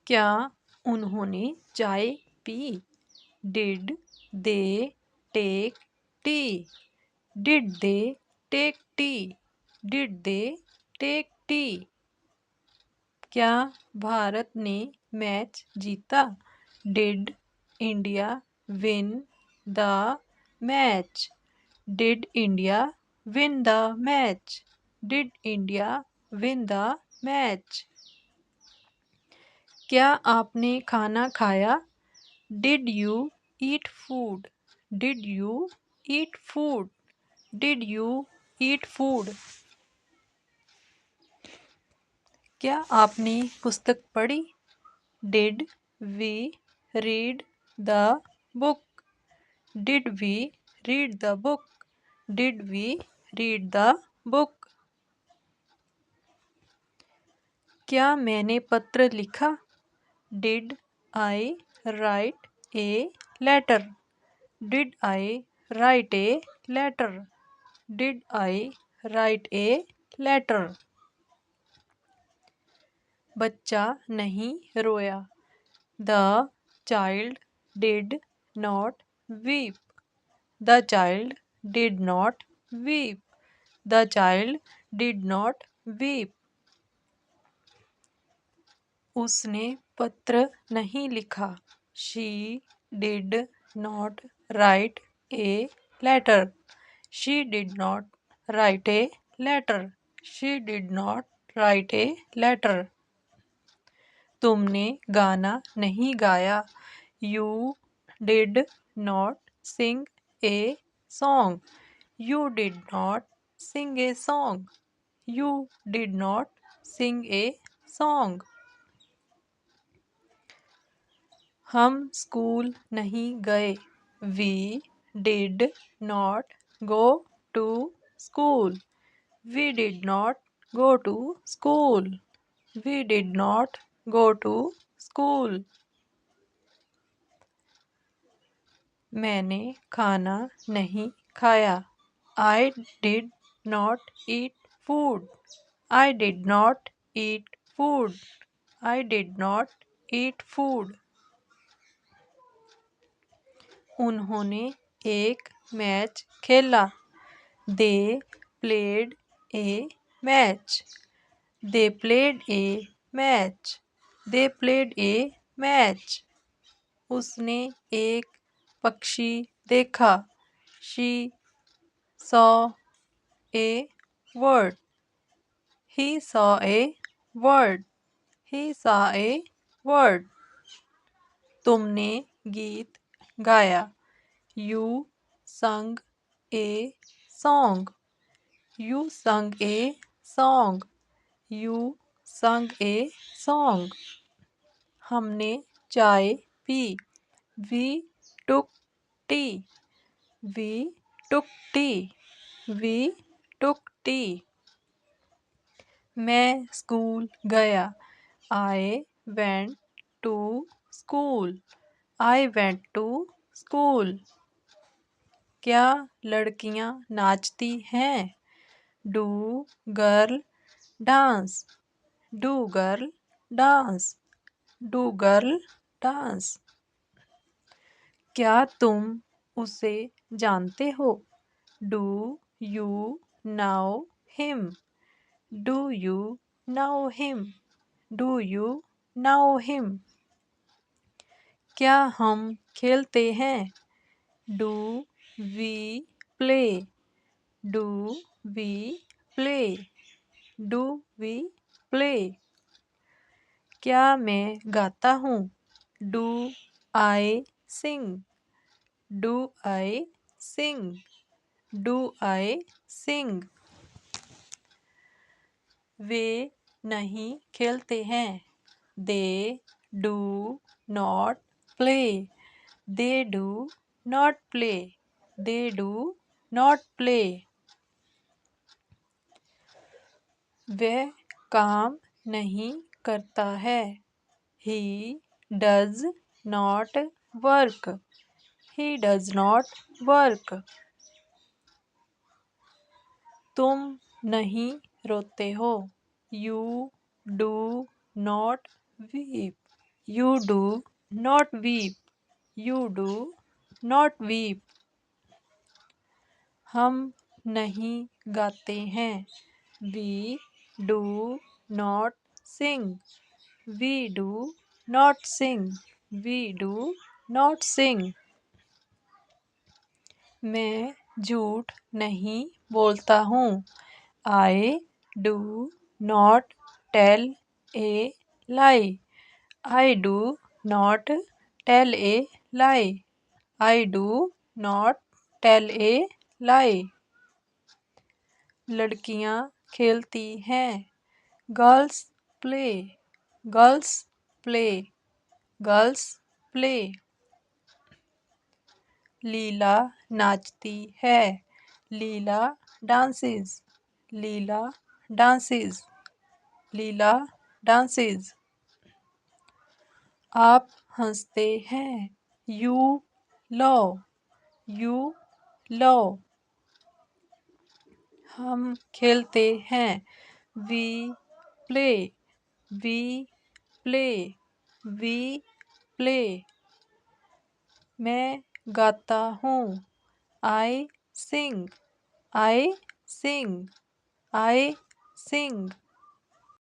क्या उन्होंने चाय पी? Did they take tea? Did they take tea? Did they take tea? क्या भारत ने मैच जीता? Did India win the match? Did India win the match? Did India win the match? क्या आपने खाना खाया? Did you eat food? Did you eat food? Did you eat food? क्या आपने पुस्तक पढ़ी? Did we read the book? Did we read the book? Did we read the book? क्या मैंने पत्र लिखा? Did I write a letter? Did I write a letter? Did I write a letter? बच्चा नहीं रोया। The child did not weep. The child did not weep. The child did not weep. उसने पत्र नहीं लिखा। She did not write a letter. She did not write a letter. She did not write a letter. तुमने गाना नहीं गाया। You did not sing a song. You did not sing a song. You did not sing a song. हम school नहीं गए। We did not go to school. We did not go to school. We did not go to school. मैंने खाना नहीं खाया। I did not eat food. I did not eat food. I did not eat food. उन्होंने एक match खेला। They played a match. They played a match. They played a match. उसने एक पक्षी देखा। She saw a word. He saw a word. He saw a word. तुमने गीत गाया। यू संग ए सॉन्ग। यू संग ए सॉन्ग। यू संग ए सॉन्ग। हमने चाय पी। We took tea. We took tea. We took tea. मैं स्कूल गया। I went to school. I went to school. क्या लड़कियां नाचती हैं? Do girl dance? Do girl dance? Do girl dance? क्या तुम उसे जानते हो? Do you know him? Do you know him? Do you know him? क्या हम खेलते हैं? Do we play? Do we play? Do we play? क्या मैं गाता हूँ? Do I sing? Do I sing? Do I sing? वे नहीं खेलते हैं। They do not play. They do not play. They do not play. वह काम नहीं करता है। He does not work. He does not work. तुम नहीं रोते हो। You do not weep. You do not weep. You do not weep. हम नहीं गाते हैं. We do not sing. We do not sing. We do not sing. मैं झूठ नहीं बोलता हूँ. I do not tell a lie. I do not tell a lie. I do not tell a lie. लड़कियाँ खेलती हैं. Girls play. Girls play. Girls play. लीला नाचती है. लीला dances. लीला dances. लीला dances. आप हंसते हैं. You laugh. You laugh. हम खेलते हैं. We play. We play. We play. मैं गाता हूँ. I sing. I sing. I sing.